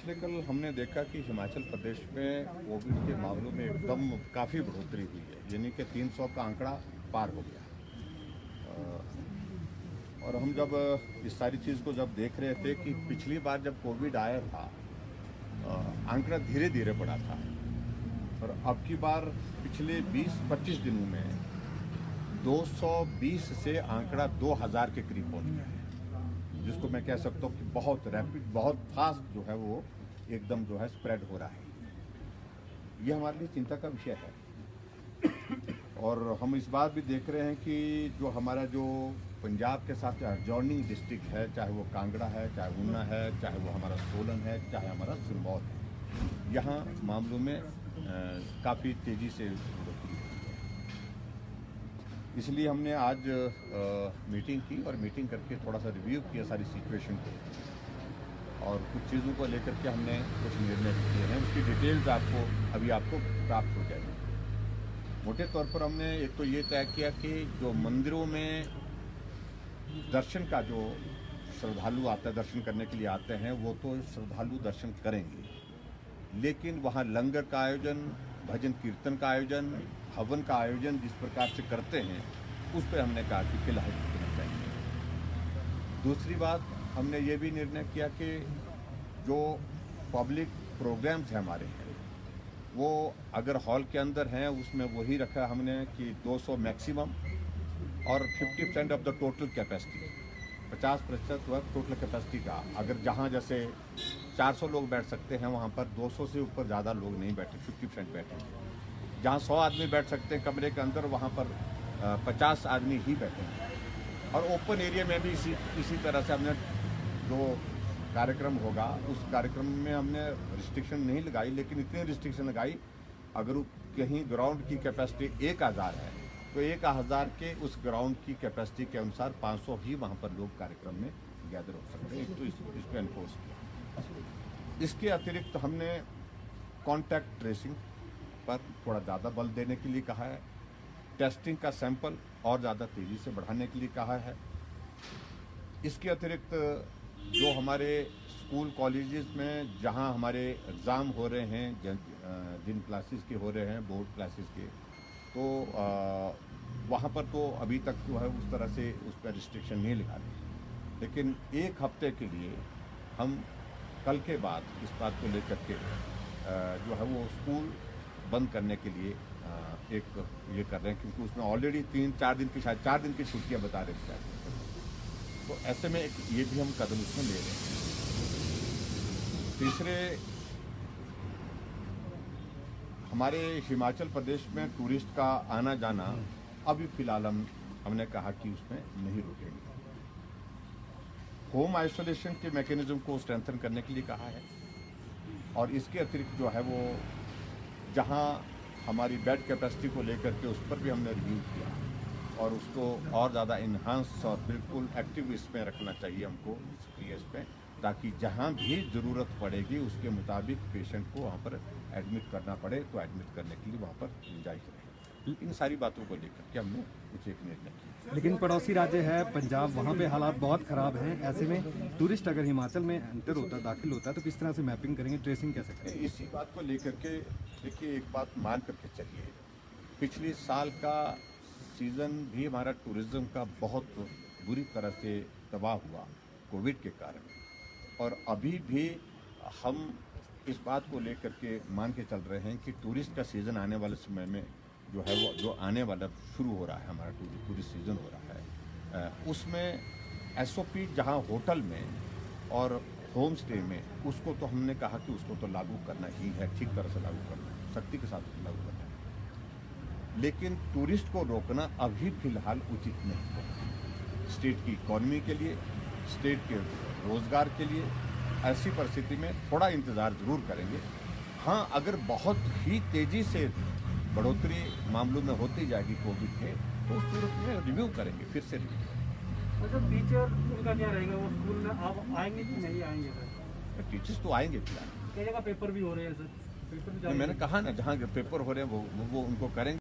पिछले कल हमने देखा कि हिमाचल प्रदेश में कोविड के मामलों में एकदम काफ़ी बढ़ोतरी हुई है, यानी कि 300 का आंकड़ा पार हो गया। और हम जब इस सारी चीज़ को जब देख रहे थे कि पिछली बार जब कोविड आया था आंकड़ा धीरे धीरे बढ़ा था, और अब की बार पिछले 20-25 दिनों में 220 से आंकड़ा 2000 के करीब पहुंच गया है, जिसको मैं कह सकता हूँ कि बहुत रैपिड, बहुत फास्ट जो है वो एकदम जो है स्प्रेड हो रहा है। ये हमारे लिए चिंता का विषय है। और हम इस बात भी देख रहे हैं कि जो हमारा जो पंजाब के साथ एडजॉइनिंग डिस्ट्रिक्ट है, चाहे वो कांगड़ा है, चाहे ऊना है, चाहे वो हमारा सोलन है, चाहे हमारा सिरमौर है, यहाँ मामलों में काफ़ी तेज़ी से बढ़ोतरी हुई है। इसलिए हमने आज मीटिंग की और मीटिंग करके थोड़ा सा रिव्यू किया सारी सिचुएशन को, और कुछ चीज़ों को लेकर के हमने कुछ निर्णय किए हैं। उसकी डिटेल्स आपको प्राप्त हो जाएगी। मोटे तौर पर हमने एक तो ये तय किया कि जो मंदिरों में दर्शन का जो श्रद्धालु आता है, दर्शन करने के लिए आते हैं, वो तो श्रद्धालु दर्शन करेंगे, लेकिन वहाँ लंगर का आयोजन, भजन कीर्तन का आयोजन, हवन का आयोजन जिस प्रकार से करते हैं, उस पर हमने कहा कि फिलहाल रुकना चाहिए। दूसरी बात, हमने ये भी निर्णय किया कि जो पब्लिक प्रोग्राम्स हैं हमारे हैं, वो अगर हॉल के अंदर हैं उसमें वही रखा हमने कि 200 मैक्सिमम और 50% ऑफ द टोटल कैपेसिटी, 50% वर्ग टोटल कैपेसिटी का। अगर जहाँ जैसे 400 लोग बैठ सकते हैं, वहाँ पर 200 से ऊपर ज़्यादा लोग नहीं बैठे, 50% बैठेंगे। जहाँ 100 आदमी बैठ सकते हैं कमरे के अंदर, वहाँ पर 50 आदमी ही बैठेंगे। और ओपन एरिया में भी इसी तरह से हमने जो कार्यक्रम होगा उस कार्यक्रम में हमने रिस्ट्रिक्शन नहीं लगाई, लेकिन इतनी रिस्ट्रिक्शन लगाई, अगर कहीं ग्राउंड की कैपेसिटी 1000 है तो 1000 के उस ग्राउंड की कैपेसिटी के अनुसार 500 ही वहाँ पर लोग कार्यक्रम में गैदर हो सकते हैं। तो इस पर एनफोर्स किया। इसके अतिरिक्त हमने कॉन्टैक्ट ट्रेसिंग पर थोड़ा ज़्यादा बल देने के लिए कहा है, टेस्टिंग का सैंपल और ज़्यादा तेज़ी से बढ़ाने के लिए कहा है। इसके अतिरिक्त जो हमारे स्कूल कॉलेजेस में जहां हमारे एग्ज़ाम हो रहे हैं, जिन क्लासेस के हो रहे हैं, बोर्ड क्लासेस के, तो वहां पर तो अभी तक जो है उस तरह से उस पर रिस्ट्रिक्शन नहीं लगा रहे, लेकिन एक हफ्ते के लिए हम कल के बाद इस बात को लेकर के जो है वो स्कूल बंद करने के लिए एक ये कर रहे हैं, क्योंकि उसमें ऑलरेडी 3-4 दिन की, शायद 4 दिन की छुट्टियां बता रहे थे। तो ऐसे में ये भी हम कदम उसमें ले रहे हैं। तीसरे, हमारे हिमाचल प्रदेश में टूरिस्ट का आना जाना अभी फिलहाल हमने कहा कि उसमें नहीं रुकेंगे। होम आइसोलेशन के मैकेनिज्म को स्ट्रेंथन करने के लिए कहा है, और इसके अतिरिक्त जो है वो जहां हमारी बेड कैपेसिटी को लेकर के उस पर भी हमने रिव्यू किया, और उसको और ज़्यादा इन्हांस और बिल्कुल एक्टिव इसमें रखना चाहिए हमको, सक्रिय इसमें, ताकि जहाँ भी ज़रूरत पड़ेगी उसके मुताबिक पेशेंट को वहाँ पर एडमिट करना पड़े तो एडमिट करने के लिए वहाँ पर गुंजाइश रहे। इन सारी बातों को लेकर के हमने कुछ एक निर्णय किया। लेकिन पड़ोसी राज्य है पंजाब, वहाँ पे हालात बहुत ख़राब हैं। ऐसे में टूरिस्ट अगर हिमाचल में एंटर होता, दाखिल होता है, तो किस तरह से मैपिंग करेंगे, ट्रेसिंग कैसे करेंगे? इसी बात को लेकर के देखिए, एक बात मान करके चलिए, पिछले साल का सीज़न भी हमारा टूरिज़्म का बहुत बुरी तरह से तबाह हुआ कोविड के कारण, और अभी भी हम इस बात को लेकर के मान के चल रहे हैं कि टूरिस्ट का सीज़न आने वाले समय में जो है वो जो आने वाला शुरू हो रहा है, हमारा टूरिस्ट सीज़न हो रहा है, उसमें SOP जहां होटल में और होम स्टे में, उसको तो हमने कहा कि उसको तो लागू करना ही है, ठीक तरह से लागू करना है, सख्ती के साथ लागू करना है, लेकिन टूरिस्ट को रोकना अभी फिलहाल उचित नहीं है। स्टेट की इकॉनमी के लिए, स्टेट के रोज़गार के लिए ऐसी परिस्थिति में थोड़ा इंतज़ार ज़रूर करेंगे। हाँ, अगर बहुत ही तेज़ी से बढ़ोतरी मामलों में होती जाएगी कोविड के, तो उस सूरत में रिव्यू करेंगे, फिर से रिव्यू करेंगे। मतलब टीचर उनका क्या रहेगा, वो स्कूल में आप आएंगे कि नहीं आएंगे सर? टीचर्स तो आएंगे फिलहाल। कई जगह पेपर भी हो रहे हैं सर, पेपर भी मैंने कहा ना, जहाँ पेपर हो रहे हैं वो उनको करेंगे।